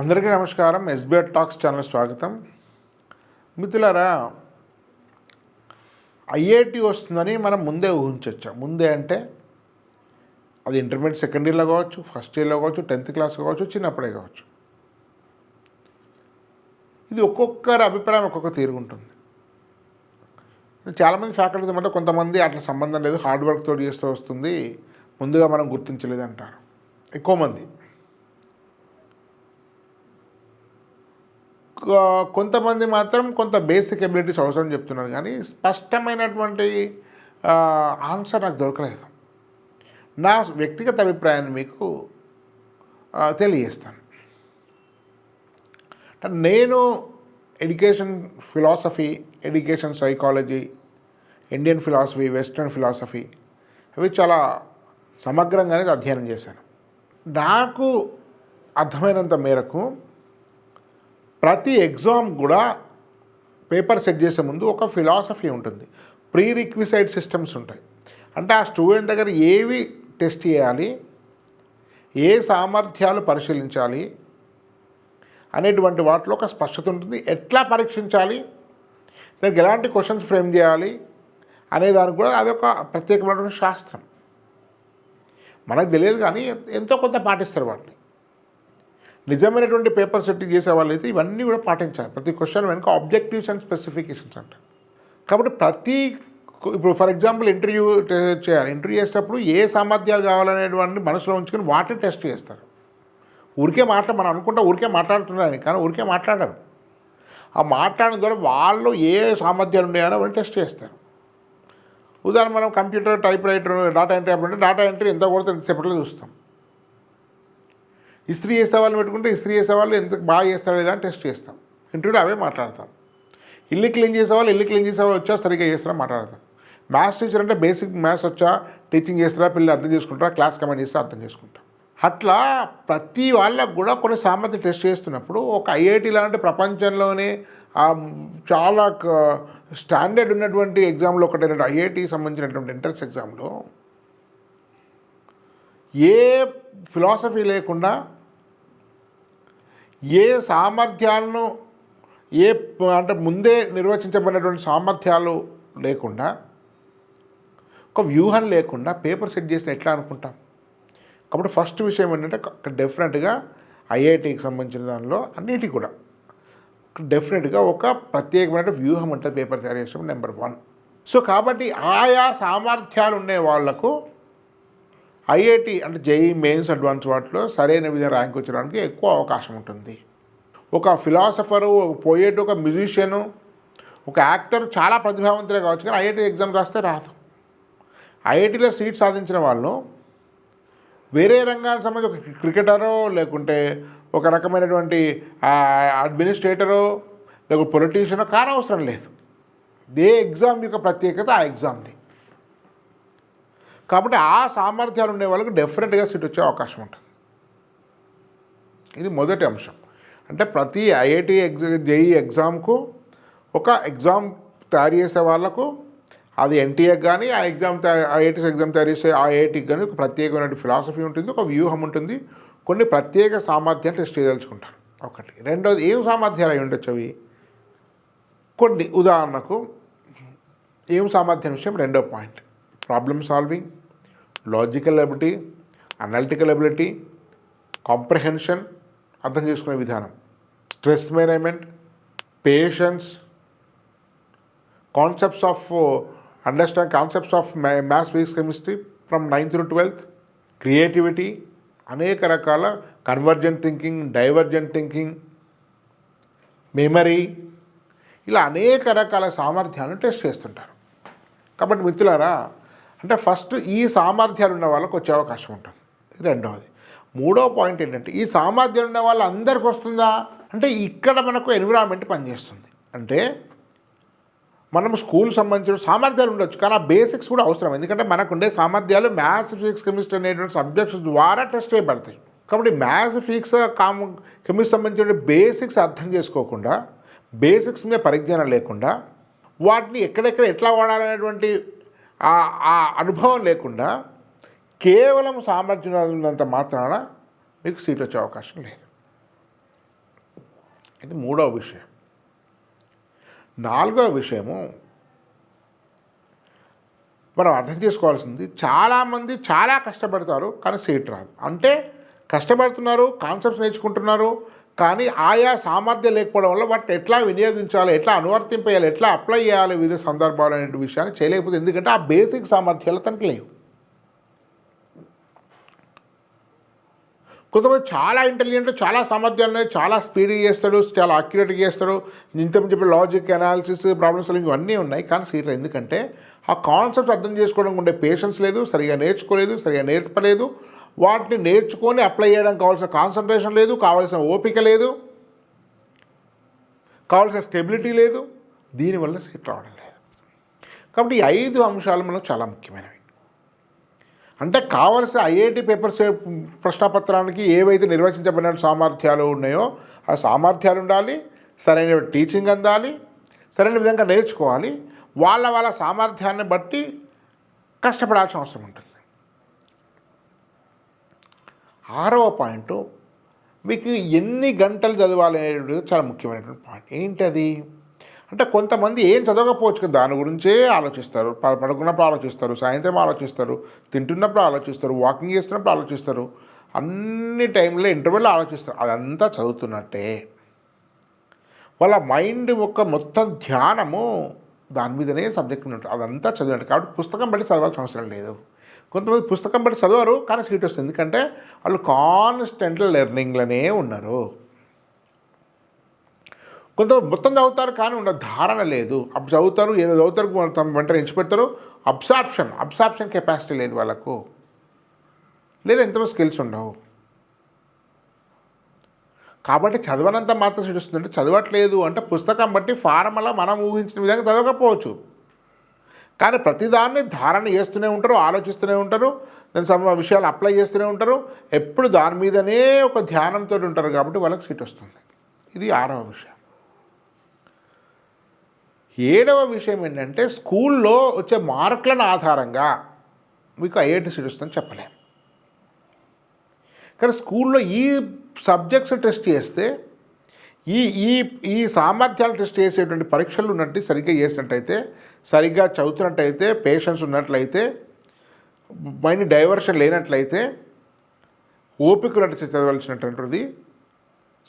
అందరికీ నమస్కారం. SBI talks channel స్వాగతం. మిత్రులారా, ఐఐటి వస్తుందని మనం ముందే ఊహించవచ్చు. ముందే అంటే అది ఇంటర్మీడియట్ సెకండ్ ఇయర్లో కావచ్చు, ఫస్ట్ ఇయర్లో కావచ్చు, 10th క్లాస్ కావచ్చు, చిన్నప్పుడే కావచ్చు. ఇది ఒక్కొక్కరి అభిప్రాయం ఒక్కొక్క తీరుగుంటుంది. చాలామంది ఫ్యాకల్టీ అంటే కొంతమంది అట్లా సంబంధం లేదు, హార్డ్ వర్క్ తోటి చేస్తూ వస్తుంది, ముందుగా మనం గుర్తించలేదు అంటారు ఎక్కువ మంది. కొంతమంది మాత్రం కొంత బేసిక్ ఎబిలిటీస్ అవసరం చెప్తున్నారు, కానీ స్పష్టమైనటువంటి ఆన్సర్ నాకు దొరకలేదు. నా వ్యక్తిగత అభిప్రాయాన్ని మీకు తెలియజేస్తాను. నేను education philosophy, education psychology, Indian philosophy, western philosophy అవి చాలా సమగ్రంగానే అధ్యయనం చేశాను. నాకు అర్థమైనంత మేరకు ప్రతి ఎగ్జామ్ కూడా పేపర్ సెట్ చేసే ముందు ఒక ఫిలాసఫీ ఉంటుంది, ప్రీ రిక్విసైడ్ సిస్టమ్స్ ఉంటాయి. అంటే ఆ స్టూడెంట్ దగ్గర ఏవి టెస్ట్ చేయాలి, ఏ సామర్థ్యాలు పరిశీలించాలి అనేటువంటి వాటిలో ఒక స్పష్టత ఉంటుంది. ఎట్లా పరీక్షించాలి, దానికి ఎలాంటి క్వశ్చన్స్ ఫ్రేమ్ చేయాలి అనే దానికి కూడా అదొక ప్రత్యేకమైనటువంటి శాస్త్రం. మనకు తెలియదు కానీ ఎంతో కొంత పాటిస్తారు వాటిని. నిజమైనటువంటి పేపర్ సెట్టింగ్ చేసే వాళ్ళు అయితే ఇవన్నీ కూడా పాటించాలి. ప్రతి క్వశ్చన్ వెనుక ఆబ్జెక్టివ్స్ అండ్ స్పెసిఫికేషన్స్ అంటారు. కాబట్టి ఇప్పుడు ఫర్ ఎగ్జాంపుల్ ఇంటర్వ్యూ చేయాలి. ఇంటర్వ్యూ చేసేటప్పుడు ఏ సామర్థ్యాలు కావాలనేటువంటి మనసులో ఉంచుకొని వాటిని టెస్ట్ చేస్తారు. ఊరికే మనం అనుకుంటా ఊరికే మాట్లాడుతున్నారని, కానీ ఊరికే మాట్లాడరు. ఆ మాట్లాడడం ద్వారా వాళ్ళు ఏ సామర్థ్యాలు ఉన్నాయో వాళ్ళు టెస్ట్ చేస్తారు. ఉదాహరణ, మనం computer, type writer, data entry అంటే డేటా ఎంట్రీ ఎంత కొడితే ఎంతసేపట్లో చూస్తాం. ఇస్త్రీ చేసే వాళ్ళని పెట్టుకుంటే ఇస్త్రీ చేసే వాళ్ళు ఎంత బాగా చేస్తారో లేదా అని టెస్ట్ చేస్తాం. ఇంటర్వ్యూలో అవే మాట్లాడతాం. ఇల్లు క్లీన్ చేసేవాళ్ళు వచ్చా, సరిగ్గా చేస్తారా మాట్లాడతాం. మ్యాథ్స్ టీచర్ అంటే బేసిక్ మ్యాథ్స్ వచ్చా, టీచింగ్ చేస్తారా, పిల్లలు అర్థం చేసుకుంటారా, క్లాస్ కమెంట్ చేస్తే అర్థం చేసుకుంటాం. అట్లా ప్రతి వాళ్ళకు కూడా కొన్ని సామర్థ్యం టెస్ట్ చేస్తున్నప్పుడు ఒక ఐఐటి లాంటి ప్రపంచంలోనే చాలా స్టాండర్డ్ ఉన్నటువంటి ఎగ్జామ్లో ఒకటైనటువంటి ఐఐటికి సంబంధించినటువంటి ఎంట్రన్స్ ఎగ్జామ్లో ఏ ఫిలాసఫీ లేకుండా, ఏ సామర్థ్యాలను అంటే ముందే నిర్వచించబడినటువంటి సామర్థ్యాలు లేకుండా, ఒక వ్యూహం లేకుండా పేపర్ సెట్ చేసిన ఎట్లా అనుకుంటాం. కాబట్టి ఫస్ట్ విషయం ఏంటంటే డెఫినెట్గా ఐఐటికి సంబంధించిన దానిలో అన్నిటికీ కూడా డెఫినెట్గా ఒక ప్రత్యేకమైన వ్యూహం ఉంటుంది పేపర్ తయారు చేసిన నెంబర్ 1. సో కాబట్టి ఆయా సామర్థ్యాలు ఉండే వాళ్లకు ఐఐటి అంటే జేఈ మెయిన్స్, అడ్వాన్స్ వాటిలో సరైన విధంగా ర్యాంక్ వచ్చడానికి ఎక్కువ అవకాశం ఉంటుంది. ఒక ఫిలాసఫరు, ఒక పోయేట్, ఒక మ్యూజిషియను, ఒక యాక్టర్ చాలా ప్రతిభావంతులే కావచ్చు, కానీ ఐఐటి ఎగ్జామ్ రాస్తే రాదు. ఐఐటిలో సీట్ సాధించిన వాళ్ళు వేరే రంగానికి సంబంధించి ఒక క్రికెటరో, లేకుంటే ఒక రకమైనటువంటి అడ్మినిస్ట్రేటరో, లేకపోతే పొలిటీషియనో కానవసరం లేదు. ఏ ఎగ్జామ్ యొక్క ప్రత్యేకత ఆ ఎగ్జామ్ది. కాబట్టి ఆ సామర్థ్యాలు ఉండే వాళ్ళకి డెఫినెట్గా సీట్ వచ్చే అవకాశం ఉంటుంది. ఇది మొదటి అంశం. అంటే ప్రతి ఐఐటి జేఈ ఎగ్జామ్కు ఒక ఎగ్జామ్ తయారు చేసే వాళ్ళకు, అది ఎన్టీఏకి కానీ ఆ ఎగ్జామ్ ఐఐటీస్ ఎగ్జామ్ తయారు చేసే ఆ ఐఐటికి కానీ ఒక ప్రత్యేకమైన ఫిలాసఫీ ఉంటుంది, ఒక వ్యూహం ఉంటుంది, కొన్ని ప్రత్యేక సామర్థ్యాలు టెస్ట్ చేయదలుచుకుంటారు. ఒకటి. రెండోది, ఏం సామర్థ్యాలు అయి ఉండొచ్చు అవి కొన్ని. ఉదాహరణకు ఏం సామర్థ్యం విషయం రెండో point, problem solving, logical ability, analytical ability, comprehension, అర్థం చేసుకునే విధానం, stress management, patience, concepts of concepts of maths, physics, chemistry from 9th to 12th, creativity, అనేక రకాల convergent thinking, divergent thinking, memory, ఇలా అనేక రకాల సామర్థ్యాలను టెస్ట్ చేస్తుంటారు. కాబట్టి మిత్రులారా, అంటే ఫస్ట్ ఈ సామర్థ్యాలు ఉన్న వాళ్ళకు వచ్చే అవకాశం ఉంటుంది. రెండవది. మూడో పాయింట్ ఏంటంటే, ఈ సామర్థ్యం ఉన్న వాళ్ళు అందరికి వస్తుందా అంటే ఇక్కడ మనకు ఎన్విరాన్మెంట్ పనిచేస్తుంది. అంటే మనం స్కూల్ సంబంధించిన సామర్థ్యాలు ఉండొచ్చు, కానీ ఆ బేసిక్స్ కూడా అవసరం. ఎందుకంటే మనకు ఉండే సామర్థ్యాలు మ్యాథ్స్, ఫిజిక్స్, కెమిస్ట్రీ అనేటువంటి సబ్జెక్ట్స్ ద్వారా టెస్ట్ చేయబడతాయి. కాబట్టి మ్యాథ్స్, ఫిజిక్స్, కెమిస్ట్రీ సంబంధించిన బేసిక్స్ అర్థం చేసుకోకుండా, బేసిక్స్ మీద పరిజ్ఞానం లేకుండా, వాటిని ఎక్కడెక్కడ ఎట్లా వాడాలనేటువంటి ఆ అనుభవం లేకుండా కేవలం సామర్థ్యం ఉన్నంత మాత్రాన మీకు సీట్ వచ్చే అవకాశం లేదు. ఇది మూడవ విషయం. నాలుగవ విషయము మనం అర్థం చేసుకోవాల్సింది, చాలామంది చాలా కష్టపడతారు కానీ సీట్ రాదు. అంటే కష్టపడుతున్నారు, కాన్సెప్ట్స్ నేర్చుకుంటున్నారు, కానీ ఆయా సామర్థ్యం లేకపోవడం వల్ల వాటిని ఎట్లా వినియోగించాలి, ఎట్లా అనువర్తింపేయాలి, ఎట్లా అప్లై చేయాలి వివిధ సందర్భాలు అనే విషయాన్ని చేయలేకపోతే, ఎందుకంటే ఆ బేసిక్ సామర్థ్యాలు తనకి లేవు. కొంతమంది చాలా ఇంటెలిజెంట్, చాలా సామర్థ్యాలు ఉన్నాయి, చాలా స్పీడ్గా చేస్తాడు, చాలా అక్యురేట్గా చేస్తాడు, ఇంతకు చెప్పి లాజిక్ అనాలిసిస్, ప్రాబ్లమ్ సాల్వింగ్ ఇవన్నీ ఉన్నాయి, కానీ సీట్ ఎందుకంటే ఆ కాన్సెప్ట్స్ అర్థం చేసుకోవడానికి ఉండే పేషెన్స్ లేదు, సరిగా నేర్చుకోలేదు, సరిగా నేర్పలేదు, వాటిని నేర్చుకొని అప్లై చేయడానికి కావాల్సిన కాన్సన్ట్రేషన్ లేదు, కావాల్సిన ఓపిక లేదు, కావాల్సిన స్టెబిలిటీ లేదు, దీనివల్ల సీట్ రావడం లేదు. కాబట్టి ఈ 5 అంశాలు మనకు చాలా ముఖ్యమైనవి. అంటే కావలసిన ఐఐటి పేపర్స్ ప్రశ్నపత్రానికి ఏవైతే నిర్వచించబడిన సామర్థ్యాలు ఉన్నాయో ఆ సామర్థ్యాలు ఉండాలి, సరైన టీచింగ్ అందాలి, సరైన విధంగా నేర్చుకోవాలి, వాళ్ళ సామర్థ్యాన్ని బట్టి కష్టపడాల్సిన అవసరం ఉంటుంది. 6వ పాయింట్, మీకు ఎన్ని గంటలు చదవాలి అనేది చాలా ముఖ్యమైనటువంటి పాయింట్. ఏంటది అంటే, కొంతమంది ఏం చదవకపోవచ్చు కదా, దాని గురించే ఆలోచిస్తారు, పడుకున్నప్పుడు ఆలోచిస్తారు, సాయంత్రం ఆలోచిస్తారు, తింటున్నప్పుడు ఆలోచిస్తారు, వాకింగ్ చేస్తున్నప్పుడు ఆలోచిస్తారు, అన్ని టైంలో ఇంటర్వెల్లో ఆలోచిస్తారు. అదంతా చదువుతున్నట్టే. వాళ్ళ మైండ్ యొక్క మొత్తం ధ్యానము దాని మీదనే సబ్జెక్ట్ ఉంటుంది, అదంతా చదివినట్టు. కాబట్టి పుస్తకం బట్టి చదవాల్సిన అవసరం లేదు. కొంతమంది పుస్తకం బట్టి చదవరు కానీ సీట్ వస్తుంది, ఎందుకంటే వాళ్ళు కాన్స్టెంట్ లెర్నింగ్లోనే ఉన్నారు. కొంతమంది మొత్తం చదువుతారు కానీ ఉన్న ధారణ లేదు, అప్పుడు చదువుతారు, ఏదో చదువుతారు, తమ వెంటనే ఎంచిపెడతారు, అబ్సార్ప్షన్ కెపాసిటీ లేదు వాళ్ళకు, లేదా ఎంతమంది స్కిల్స్ ఉండవు. కాబట్టి చదవనంత మాత్రం సీట్ వస్తుందంటే, చదవట్లేదు అంటే పుస్తకం బట్టి ఫార్ములా మనం ఊహించిన విధంగా చదవకపోవచ్చు, కానీ ప్రతిదాన్ని ధారణ చేస్తూనే ఉంటారు, ఆలోచిస్తూనే ఉంటారు, దాని విషయాలు అప్లై చేస్తూనే ఉంటారు, ఎప్పుడు దాని మీదనే ఒక ధ్యానంతో ఉంటారు, కాబట్టి వాళ్ళకి సీట్ వస్తుంది. ఇది 6వ విషయం. 7వ విషయం ఏంటంటే, స్కూల్లో వచ్చే మార్కులను ఆధారంగా మీకు ఐఐటి సీట్ వస్తుందని చెప్పలేము. కానీ స్కూల్లో ఈ సబ్జెక్ట్స్ టెస్ట్ చేస్తే, ఈ ఈ ఈ సామర్థ్యాలు టెస్ట్ చేసేటువంటి పరీక్షలు ఉన్నట్టు సరిగ్గా చేసినట్టయితే, సరిగ్గా చదువుతున్నట్టయితే, పేషెన్స్ ఉన్నట్లయితే, మైండ్ డైవర్షన్ లేనట్లయితే, ఓపిక ఉన్నట్టు చదవలసినటువంటిది,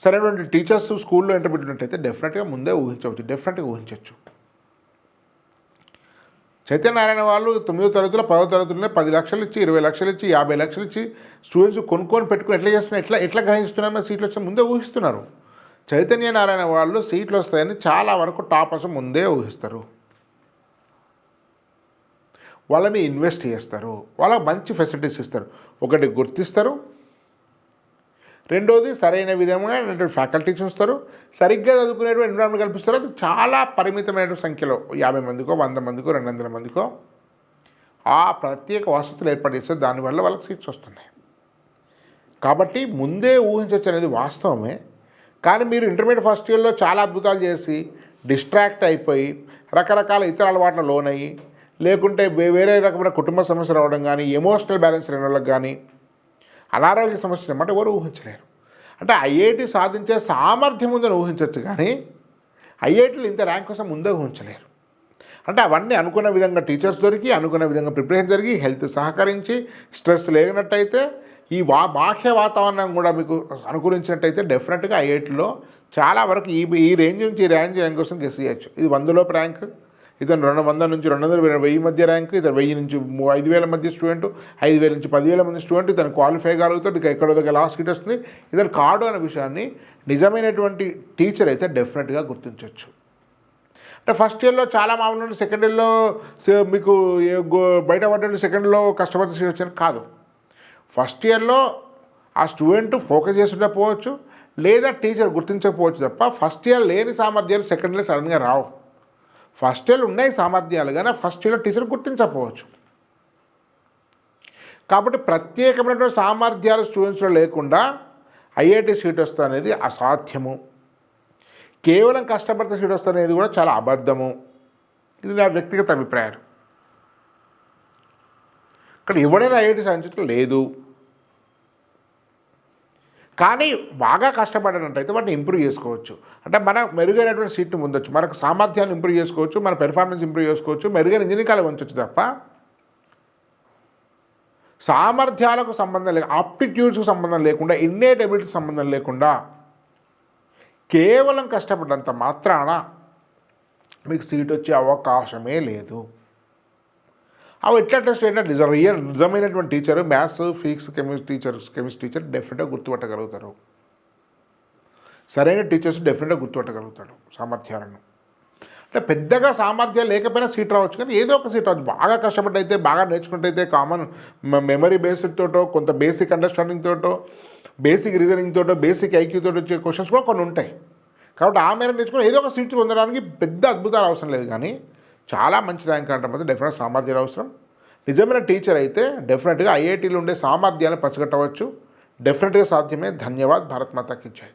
సరైనటువంటి టీచర్స్ స్కూల్లో ఎంటర్పెట్టినట్టయితే డెఫినెట్గా ముందే డెఫినెట్గా ఊహించవచ్చు. చైతన్య నారాయణ వాళ్ళు 9వ తరగతిలో 10వ తరగతిలోనే 10 లక్షలు ఇచ్చి, 20 లక్షలు ఇచ్చి, 50 లక్షలు ఇచ్చి స్టూడెంట్స్ కొనుక్కొని పెట్టుకుని ఎట్లా చేస్తున్నారు, ఎట్లా గ్రహిస్తున్నారు, సీట్లు వస్తే ముందే ఊహిస్తున్నారు. చైతన్య నారాయణ వాళ్ళు సీట్లు వస్తాయని చాలా వరకు టాపర్స్ ముందే ఊహిస్తారు. వాళ్ళ మీద ఇన్వెస్ట్ చేస్తారు, వాళ్ళకి మంచి ఫెసిలిటీస్ ఇస్తారు. ఒకటి గుర్తిస్తారు, రెండోది సరైన విధంగా ఫ్యాకల్టీస్ ఉంచుతారు, సరిగ్గా చదువుకునేటువంటి ఎన్విరాన్మెంట్ కల్పిస్తారు. అది చాలా పరిమితమైన సంఖ్యలో 50 మందికో, 100 మందికో, 200 మందికో ఆ ప్రత్యేక వసతులు ఏర్పాటు చేస్తారు. దానివల్ల వాళ్ళకి సీట్స్ వస్తున్నాయి. కాబట్టి ముందే ఊహించవచ్చు అనేది వాస్తవమే. కానీ మీరు ఇంటర్మీడియట్ ఫస్ట్ ఇయర్లో చాలా అద్భుతాలు చేసి డిస్ట్రాక్ట్ అయిపోయి, రకరకాల ఇతర అలవాట్ల లోనయ్యి, లేకుంటే వేరే రకమైన కుటుంబ సమస్యలు రావడం కానీ, ఎమోషనల్ బ్యాలెన్స్ లేని వాళ్ళకి కానీ, అనారోగ్య సమస్యలు ఏమంటే ఎవరు ఊహించలేరు. అంటే ఐఐటి సాధించే సామర్థ్యం ఉందని ఊహించవచ్చు, కానీ ఐఐటీలు ఇంత ర్యాంక్ కోసం ముందే ఊహించలేరు. అంటే అవన్నీ అనుకున్న విధంగా టీచర్స్ దొరికి, అనుకున్న విధంగా ప్రిపరేషన్ జరిగి, హెల్త్ సహకరించి, స్ట్రెస్ లేనట్టయితే, ఈ బాహ్య వాతావరణం కూడా మీకు అనుకూలించినట్టయితే డెఫినెట్గా ఐఐటీలో చాలా వరకు ఈ రేంజ్ నుంచి ఈ ర్యాంక్ కోసం గెస్ చేయొచ్చు. ఇది 100లోపు ర్యాంక్, ఇతను 200 నుంచి 200 మధ్య ర్యాంక్, ఇతను 1000 నుంచి 5000 మధ్య స్టూడెంట్, 5000 నుంచి 10,000 మంది స్టూడెంట్, ఇతను క్వాలిఫై కాగలుగుతాడు, ఇక ఎక్కడో దగ్గర లాస్ట్ సీట్ వస్తుంది, ఇతను కాడు అనే విషయాన్ని నిజమైనటువంటి టీచర్ అయితే డెఫినెట్గా గుర్తించవచ్చు. అంటే ఫస్ట్ ఇయర్లో చాలా మామూలు, సెకండ్ ఇయర్లో మీకు బయట పడ్డ సెకండ్లో కష్టపడి సీట్ వచ్చాను కాదు. ఫస్ట్ ఇయర్లో ఆ స్టూడెంట్ ఫోకస్ చేస్తుండకపోవచ్చు, లేదా టీచర్ గుర్తించకపోవచ్చు తప్ప ఫస్ట్ ఇయర్ లేని సామర్థ్యాలు సెకండ్ ఇయర్ సడన్గా రావు. ఫస్ట్ ఇయర్లో ఉన్నాయి సామర్థ్యాలు, కానీ ఫస్ట్ ఇయర్లో టీచర్ గుర్తించకపోవచ్చు. కాబట్టి ప్రత్యేకమైనటువంటి సామర్థ్యాలు స్టూడెంట్స్లో లేకుండా ఐఐటి సీట్ వస్తుంది అనేది అసాధ్యము. కేవలం కష్టపడితే సీట్ వస్తుంది అనేది కూడా చాలా అబద్ధము. ఇది నా వ్యక్తిగత అభిప్రాయం. ఇక్కడ ఎవడైనా ఐఐటి సాధించడం లేదు. కానీ బాగా కష్టపడినట్టయితే వాటిని ఇంప్రూవ్ చేసుకోవచ్చు. అంటే మన మెరుగైనటువంటి సీట్ని పొందొచ్చు, మనకు సామర్థ్యాన్ని ఇంప్రూవ్ చేసుకోవచ్చు, మన పెర్ఫార్మెన్స్ ఇంప్రూవ్ చేసుకోవచ్చు, మెరుగైన ఇంజనీరింగ్ కాలేజ్ ఉంచవచ్చు తప్ప సామర్థ్యాలకు సంబంధం లేదు, ఆప్టిట్యూడ్స్కి సంబంధం లేకుండా, ఇన్నేట్ ఎబిలిటీకి సంబంధం లేకుండా కేవలం కష్టపడ్డంత మాత్రాన మీకు సీట్ వచ్చే అవకాశమే లేదు. అవి ఎట్లా టెస్ట్ ఏంటంటే నిజమైనటువంటి teacher maths, physics, chemistry teacher డెఫినెట్గా గుర్తుపట్టగలుగుతారు. సరైన టీచర్స్ డెఫినెట్గా గుర్తుపట్టగలుగుతాడు సామర్థ్యాలను. అంటే పెద్దగా సామర్థ్యాలు లేకపోయినా సీట్ రావచ్చు, కానీ ఏదో ఒక సీట్ రావచ్చు. బాగా కష్టపడ్డైతే, బాగా నేర్చుకుంటే, కామన్ మెమరీ బేస్డ్ తోటో, కొంత బేసిక్ అండర్స్టాండింగ్ తోటో, బేసిక్ రీజనింగ్ తోటో, బేసిక్ ఐక్యూ తోటి వచ్చే క్వశ్చన్స్ కూడా కొన్ని ఉంటాయి. కాబట్టి ఆ మేర నేర్చుకుని ఏదో ఒక సీట్ పొందడానికి పెద్ద అద్భుతాలు అవసరం లేదు. కానీ చాలా మంచి ర్యాంక్ అంటే మాత్రం డెఫినెట్ సామర్థ్యాలు అవసరం. నిజమైన టీచర్ అయితే డెఫినెట్గా ఐఐటీలో ఉండే సామర్థ్యాలను పసిగట్టవచ్చు. డెఫినెట్గా సాధ్యమే. ధన్యవాద్. భారత్ మాతాకి జై.